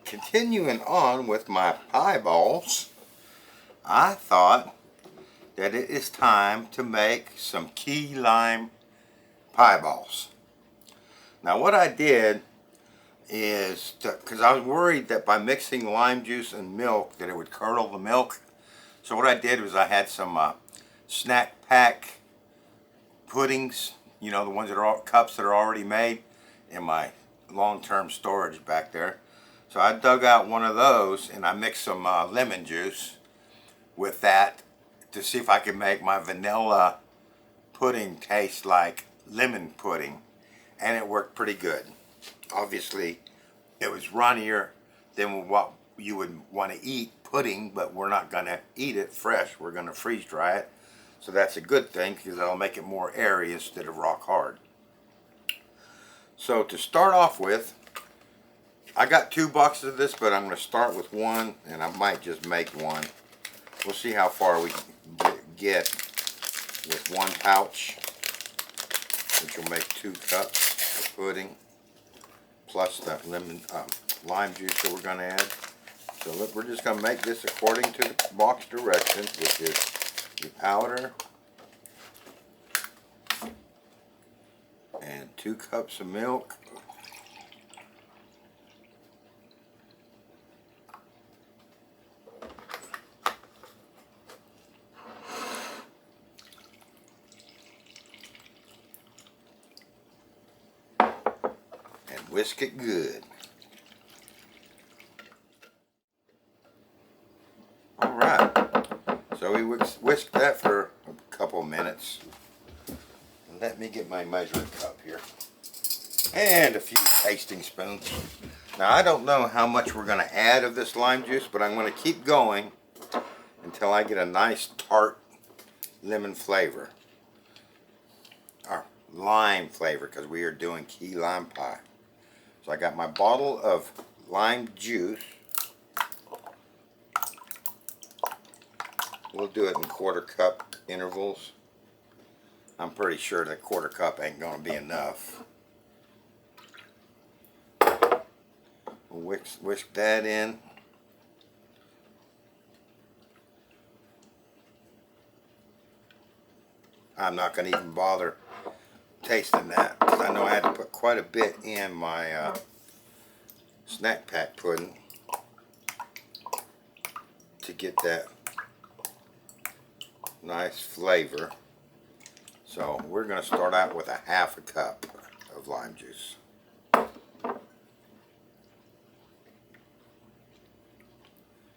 continuing on with my pie balls, I thought that it is time to make some key lime pie balls. Now what I did is, because I was worried that by mixing lime juice and milk that it would curdle the milk. So what I did was I had some snack pack puddings, you know, the ones that are all cups that are already made, in my long-term storage back there. So I dug out one of those and I mixed some lemon juice with that to see if I could make my vanilla pudding taste like lemon pudding, and it worked pretty good. Obviously it was runnier than what you would want to eat pudding, but we're not going to eat it fresh. We're going to freeze dry it. So that's a good thing because that'll make it more airy instead of rock hard. So to start off with, I got 2 boxes of this, but I'm going to start with one, and I might just make one. We'll see how far we can get with 1 pouch, which will make 2 cups of pudding, plus the lime juice that we're going to add. So look, we're just going to make this according to the box directions, which is the powder and 2 cups of milk, and whisk it good. Alright, so we whisked that for a couple minutes. Let me get my measuring cup here. And a few tasting spoons. Now I don't know how much we're going to add of this lime juice, but I'm going to keep going until I get a nice tart lemon flavor. Or lime flavor, because we are doing key lime pie. So I got my bottle of lime juice. We'll do it in 1/4 cup intervals. I'm pretty sure that 1/4 cup ain't going to be enough. We'll whisk that in. I'm not going to even bother tasting that, because I know I had to put quite a bit in my snack pack pudding to get that nice flavor. So we're going to start out with 1/2 cup of lime juice.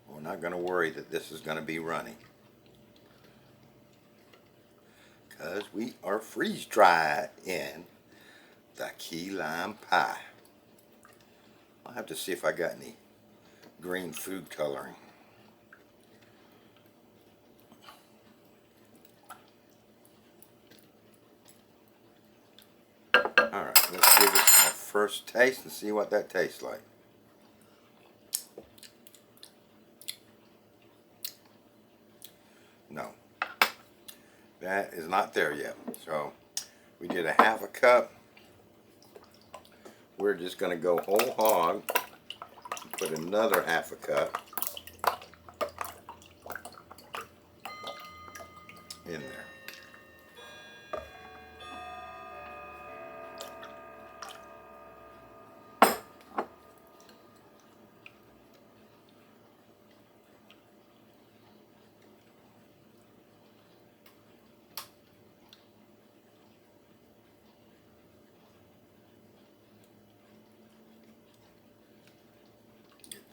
We're not going to worry that this is going to be runny, because we are freeze dried in the key lime pie. I'll have to see if I got any green food coloring. Alright, let's give it a first taste and see what that tastes like. No, that is not there yet. So we did 1/2 cup. We're just going to go whole hog and put another 1/2 cup in there.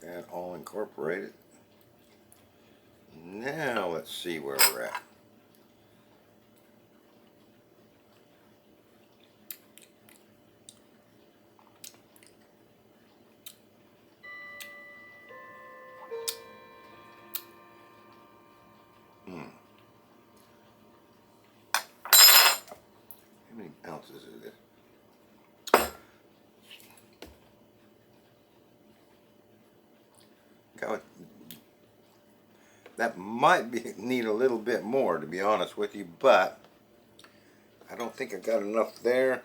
That all incorporated. Now let's see where we're at. How many ounces is this? That might need a little bit more, to be honest with you, but I don't think I got enough there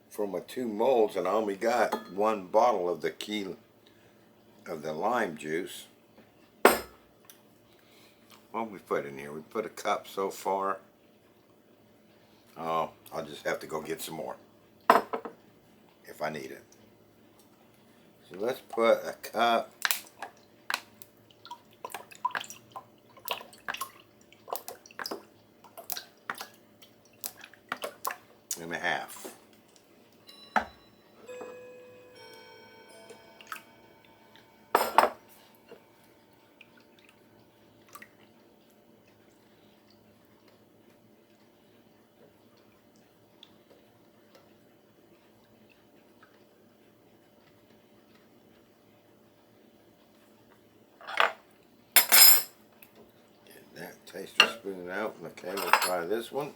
for my 2 molds, and I only got 1 bottle of the key of the lime juice. What we put in here? We put a cup so far. Oh, I'll just have to go get some more if I need it. So let's put a cup and a half. That taster spoon out. Okay, we'll try this one.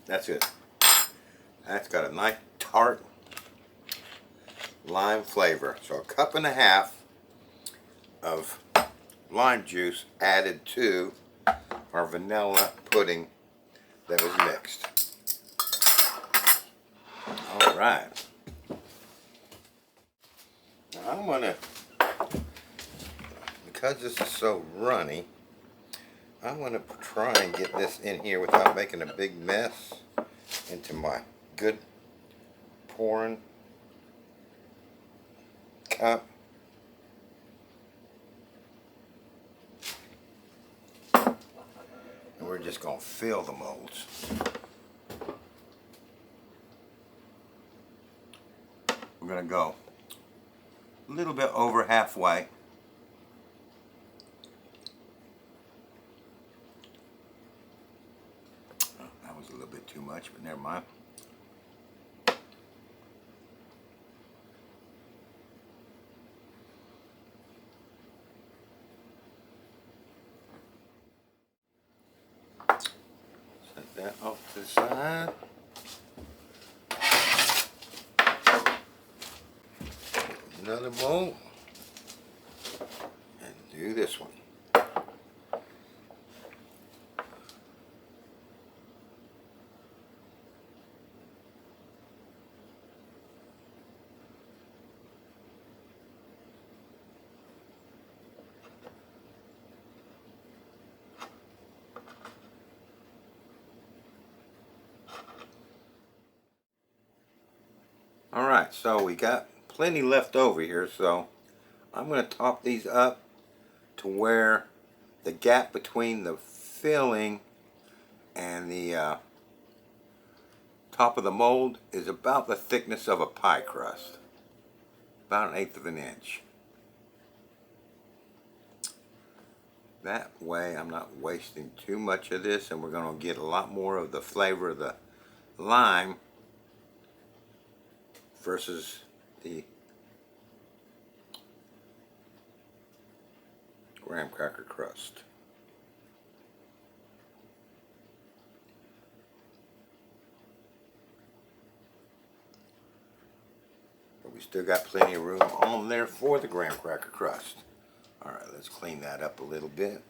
That's it. That's got a nice tart lime flavor. So a cup and a half of lime juice added to our vanilla pudding that was mixed. All right. Now I'm gonna, because this is so runny, I'm gonna try and get this in here without making a big mess into my good pouring cup. And we're just gonna fill the molds. We're gonna go a little bit over halfway. Oh, that was a little bit too much, but never mind. Set that off to the side. Another mold, and do this one. Alright, so we got plenty left over here, so I'm going to top these up to where the gap between the filling and the top of the mold is about the thickness of a pie crust, about 1/8 of an inch. That way I'm not wasting too much of this, and we're going to get a lot more of the flavor of the lime versus the graham cracker crust. But we still got plenty of room on there for the graham cracker crust. Alright, let's clean that up a little bit.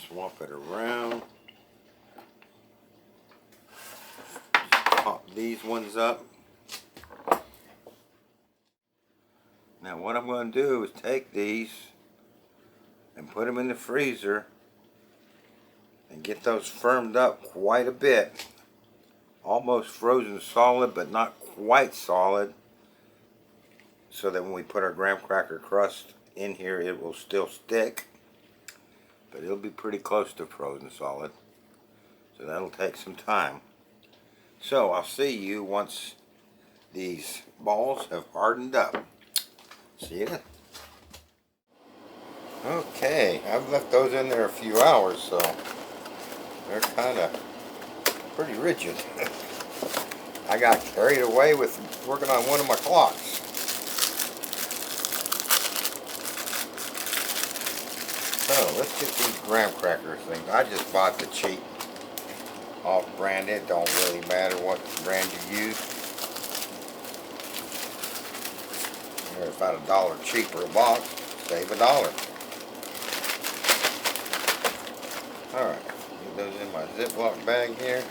Swap it around. Pop these ones up. Now what I'm going to do is take these and put them in the freezer and get those firmed up quite a bit. Almost frozen solid, but not quite solid, so that when we put our graham cracker crust in here it will still stick, but it'll be pretty close to frozen solid, so that'll take some time. So I'll see you once these balls have hardened up. See ya. Okay, I've left those in there a few hours, so they're kind of pretty rigid. I got carried away with working on one of my clocks. So let's get these graham cracker things. I just bought the cheap off-brand. It don't really matter what brand you use. They're about $1 cheaper a box. Save $1. Alright, get those in my Ziploc bag here.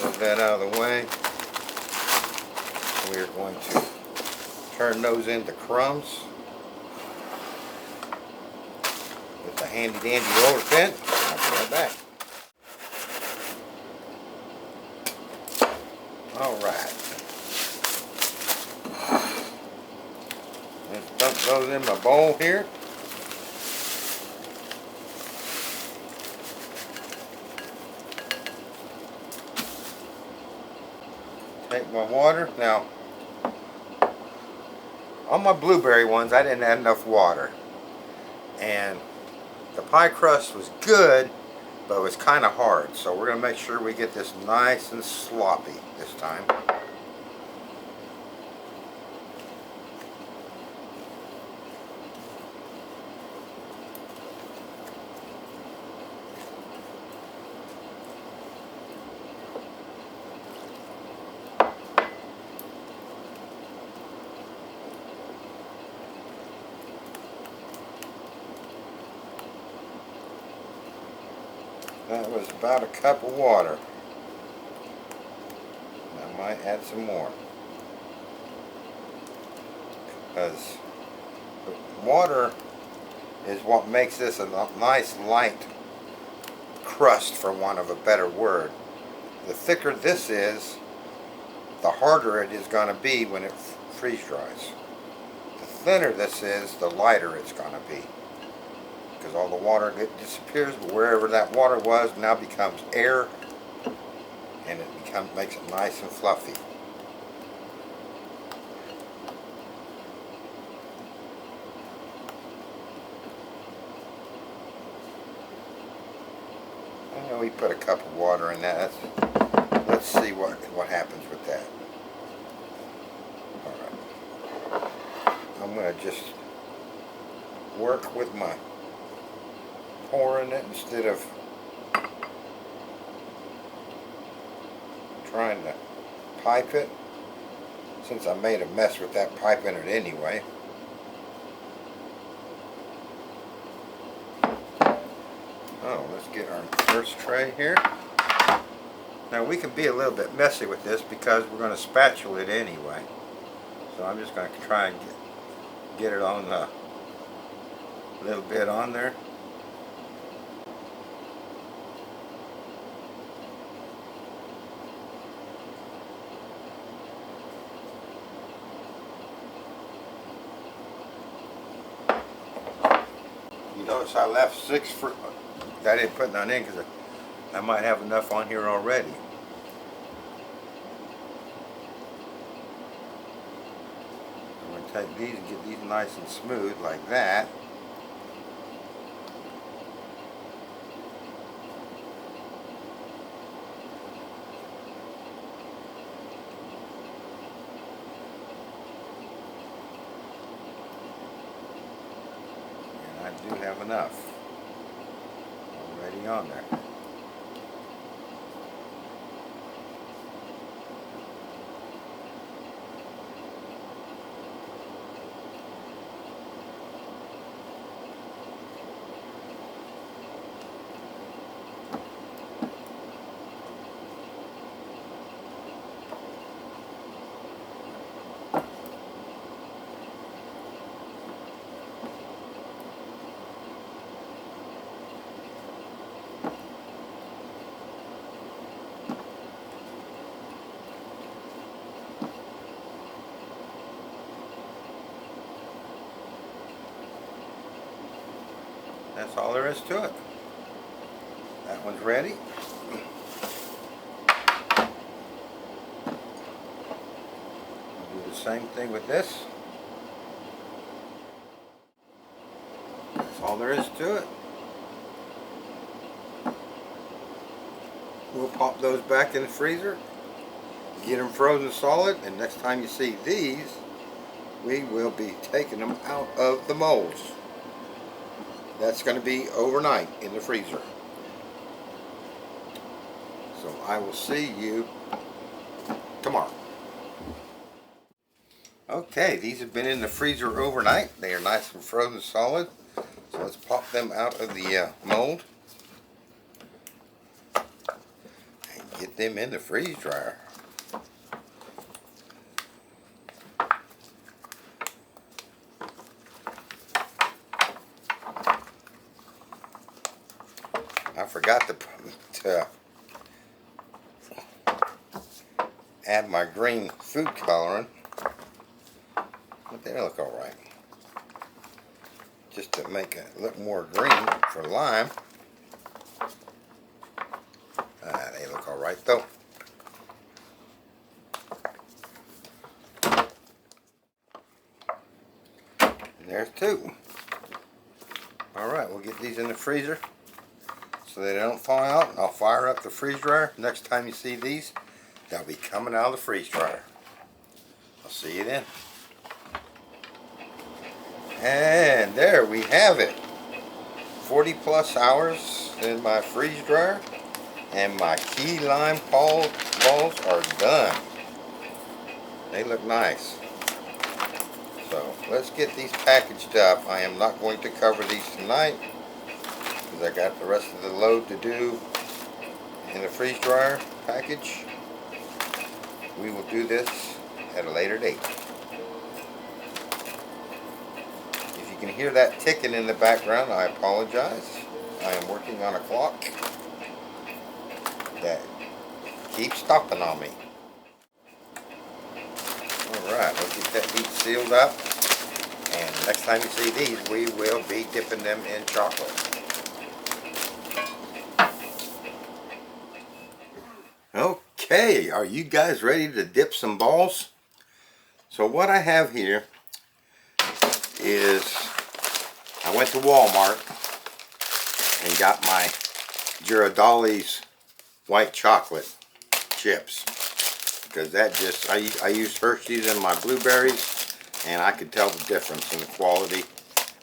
Move that out of the way. We're going to turn those into crumbs with the handy dandy roller pin. I'll be right back. Alright. Let's dump those in my bowl here. Take my water. Now, on my blueberry ones, I didn't add enough water. And the pie crust was good, but it was kind of hard. So we're going to make sure we get this nice and sloppy this time. That was about a cup of water. I might add some more, because the water is what makes this a nice light crust, for want of a better word. The thicker this is, the harder it is going to be when it freeze dries. The thinner this is, the lighter it's going to be, because all the water disappears, but wherever that water was now becomes air, and it makes it nice and fluffy. I know we put a cup of water in that. Let's see what happens with that. Alright. I'm going to just work with my pouring it instead of trying to pipe it, since I made a mess with that pipe in it anyway. Oh, let's get our first tray here. Now we can be a little bit messy with this because we're going to spatula it anyway. So I'm just going to try and get it on a little bit on there. Notice I left 6 for. I didn't put none in because I might have enough on here already. I'm going to take these and get these nice and smooth like that. I do have enough already on there. That's all there is to it. That one's ready. I'll do the same thing with this. That's all there is to it. We'll pop those back in the freezer, get them frozen solid, and next time you see these, we will be taking them out of the molds. that's going to be overnight in the freezer. So I will see you tomorrow. Okay, these have been in the freezer overnight. They are nice and frozen solid. So let's pop them out of the mold and get them in the freeze dryer. I forgot to add my green food coloring, but they look alright. Just to make it look more green for lime. They look alright though. And there's two. Alright, we'll get these in the freezer so they don't fall out. I'll fire up the freeze dryer. Next time you see these, they'll be coming out of the freeze dryer. I'll see you then. And there we have it. 40 plus hours in my freeze dryer, and my key lime balls are done. They look nice. So let's get these packaged up. I am not going to cover these tonight because I got the rest of the load to do in the freeze dryer package. We will do this at a later date. If you can hear that ticking in the background, I apologize. I am working on a clock that keeps stopping on me. Alright, let's get that meat sealed up. And next time you see these, we will be dipping them in chocolate. Okay, are you guys ready to dip some balls? So what I have here is, I went to Walmart and got my Ghirardelli's white chocolate chips, because that just, I used Hershey's in my blueberries, and I could tell the difference in the quality.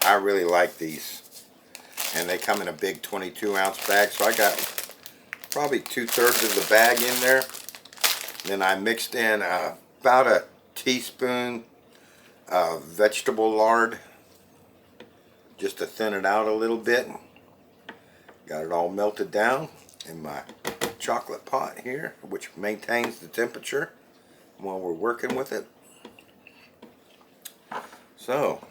I really like these, and they come in a big 22-ounce bag, so I got probably 2/3 of the bag in there. Then I mixed in about a teaspoon of vegetable lard just to thin it out a little bit. Got it all melted down in my chocolate pot here, which maintains the temperature while we're working with it. So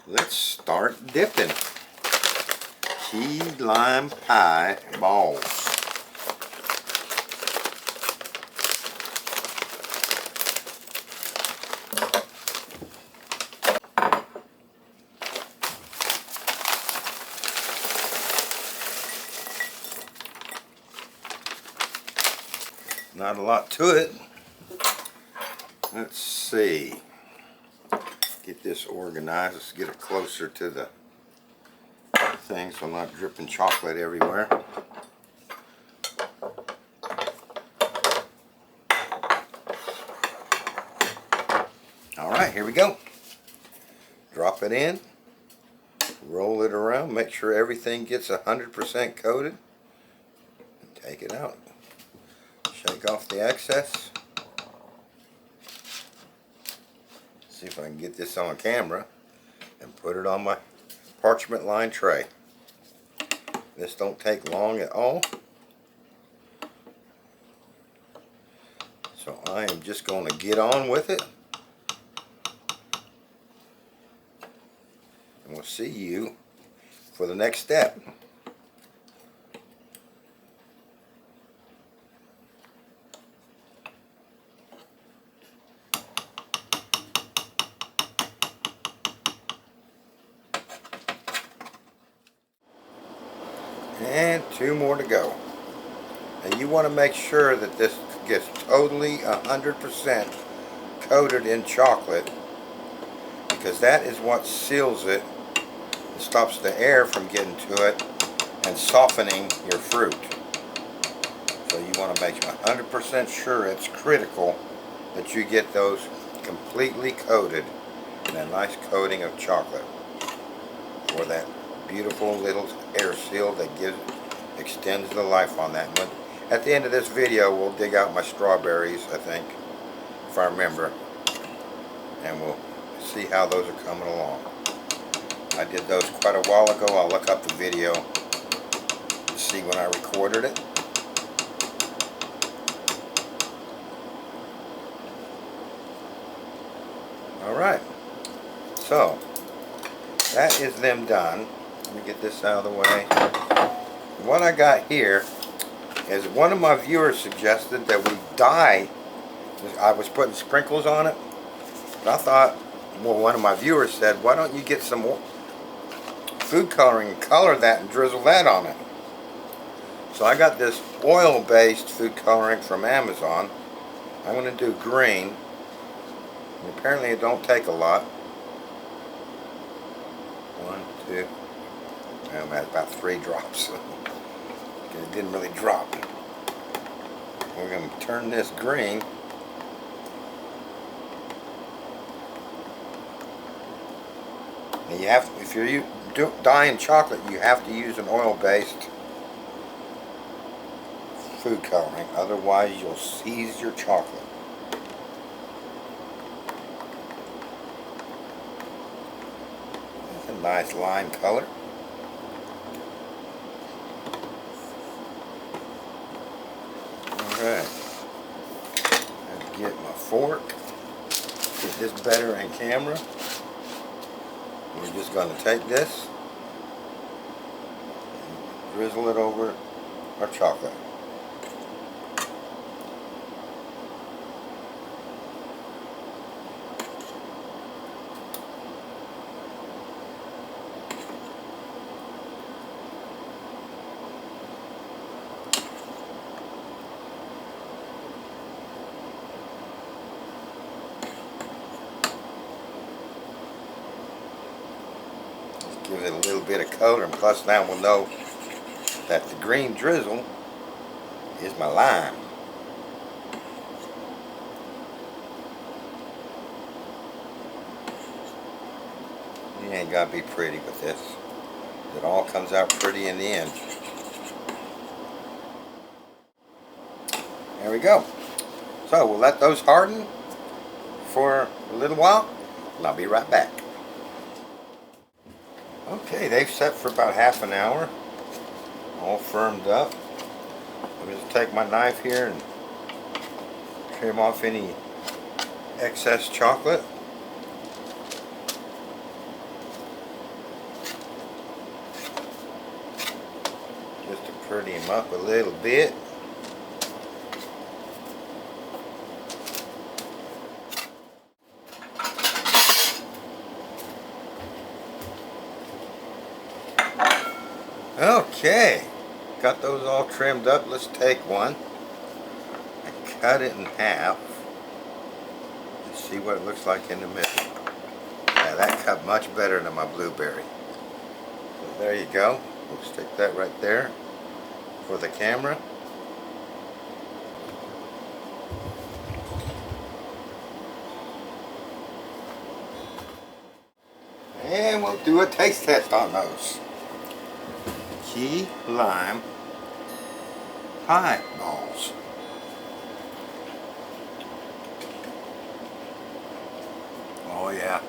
let's start dipping. Key lime pie balls. Not a lot to it. Let's see. Get this organized. Let's get it closer to the thing so I'm not dripping chocolate everywhere. Alright, here we go. Drop it in. Roll it around. Make sure everything gets 100% coated. Take it out. Shake off the excess. See if I can get this on camera and put it on my parchment lined tray. This don't take long at all. So I am just going to get on with it. And we'll see you for the next step. And 2 more to go. And you want to make sure that this gets totally 100% coated in chocolate, because that is what seals it and stops the air from getting to it and softening your fruit. So you want to make 100% sure. It's critical that you get those completely coated in a nice coating of chocolate for that beautiful little air seal that extends the life on that one. At the end of this video, we'll dig out my strawberries, I think, if I remember, and we'll see how those are coming along. I did those quite a while ago. I'll look up the video to see when I recorded it. Alright, so that is them done. Let me get this out of the way. What I got here is one of my viewers suggested that we dye. I was putting sprinkles on it, but I thought, well, one of my viewers said, why don't you get some food coloring and color that and drizzle that on it. So I got this oil-based food coloring from Amazon. I'm going to do green. And apparently it don't take a lot. 1, 2, and that's about 3 drops. It didn't really drop. We're going to turn this green. And you have, if you're dyeing chocolate, you have to use an oil-based food coloring. Otherwise, you'll seize your chocolate. That's a nice lime color. Alright. Let's get my fork. Get this better in camera. We're just going to take this and drizzle it over our chocolate. Give it a little bit of color, and plus now we'll know that the green drizzle is my lime. You ain't got to be pretty with this. It all comes out pretty in the end. There we go. So we'll let those harden for a little while, and I'll be right back. Okay, they've set for about half an hour, all firmed up. I'm going to take my knife here and trim off any excess chocolate. Just to pretty them up a little bit. Okay, got those all trimmed up. Let's take one and cut it in half and see what it looks like in the middle. Yeah, that cut much better than my blueberry. So there you go. We'll stick that right there for the camera. And we'll do a taste test on those. Key lime pie balls. Oh yeah.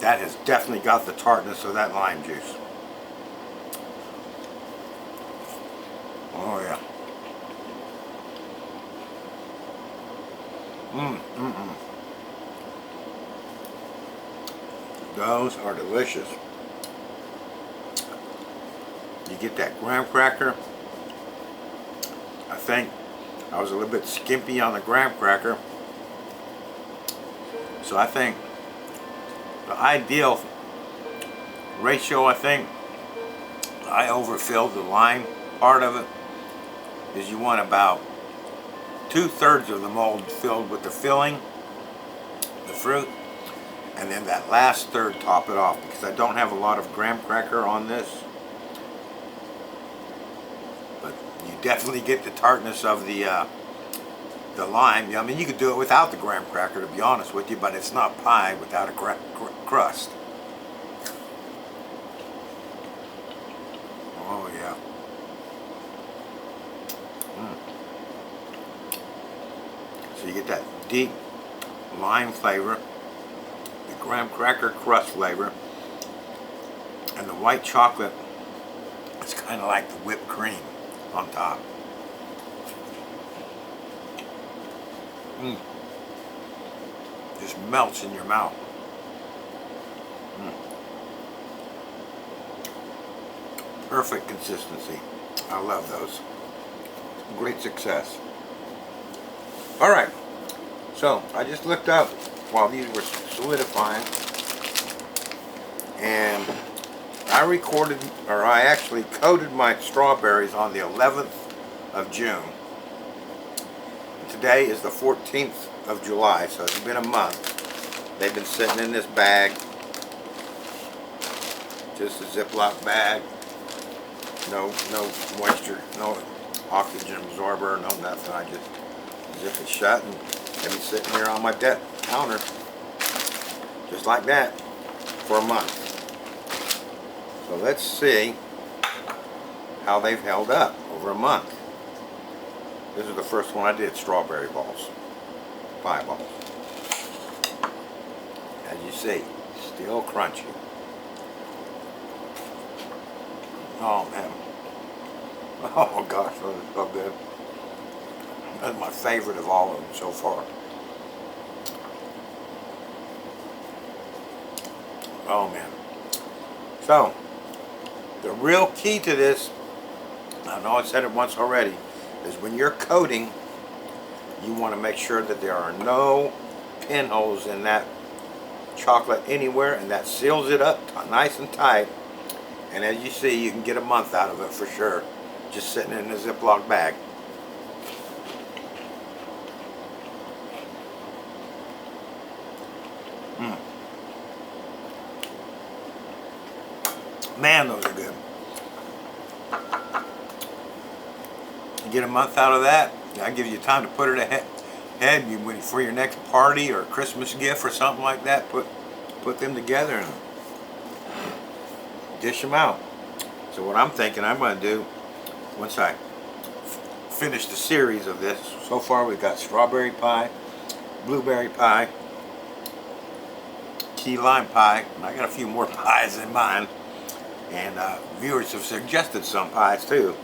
That has definitely got the tartness of that lime juice. Oh yeah. Those are delicious. You get that graham cracker. I think I was a little bit skimpy on the graham cracker. So I think the ideal ratio, I think, I overfilled the lime part of it, is you want about 2/3 of the mold filled with the filling, the fruit, and then that last third top it off, because I don't have a lot of graham cracker on this. But you definitely get the tartness of the the lime. I mean, you could do it without the graham cracker, to be honest with you, but it's not pie without a crust. Oh yeah. So you get that deep lime flavor, the graham cracker crust flavor, and the white chocolate. It's kind of like the whipped cream on top. Just melts in your mouth. Perfect consistency. I love those. Great success. Alright, so I just looked up while these were solidifying, and I actually coated my strawberries on the 11th of June. Today is the 14th of July, so it's been a month. They've been sitting in this bag, just a Ziploc bag, no moisture, no oxygen absorber, no nothing. I just zip it shut, and they've been sitting here on my counter, just like that, for a month. So let's see how they've held up over a month. This is the first one I did, strawberry balls, pie balls. As you see, still crunchy. Oh man. Oh gosh, that is so good. That's my favorite of all of them so far. Oh man. So, the real key to this, I know I said it once already, is when you're coating, you want to make sure that there are no pinholes in that chocolate anywhere, and that seals it up nice and tight. And as you see, you can get a month out of it for sure, just sitting in a Ziploc bag. Man, those are good. You get a month out of that, that gives you time to put it ahead for your next party or Christmas gift or something like that. Put them together and dish them out. So what I'm thinking I'm going to do, once I finish the series of this, so far we've got strawberry pie, blueberry pie, key lime pie, and I got a few more pies in mind. And viewers have suggested some pies too.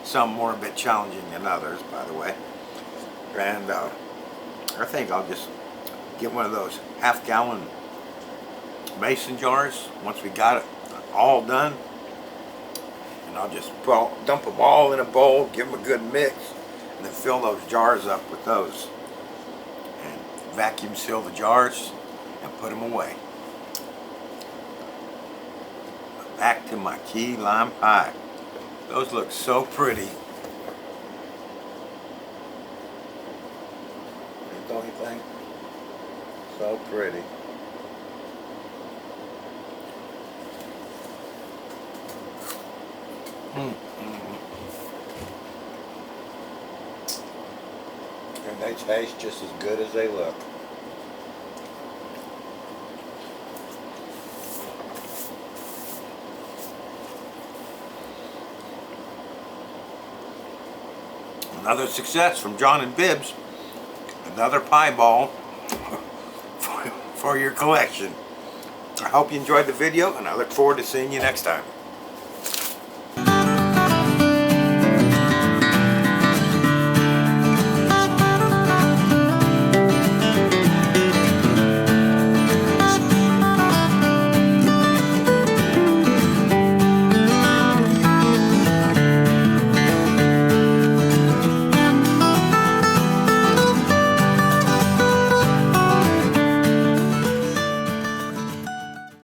Some more a bit challenging than others, by the way. And I think I'll just get one of those half-gallon mason jars once we got it all done. And I'll just dump them all in a bowl, give them a good mix, and then fill those jars up with those. And vacuum seal the jars and put them away. Back to my key lime pie. Those look so pretty. Don't you think? So pretty. And they taste just as good as they look. Another success from John and Bibbs. Another pie ball for your collection. I hope you enjoyed the video, and I look forward to seeing you next time.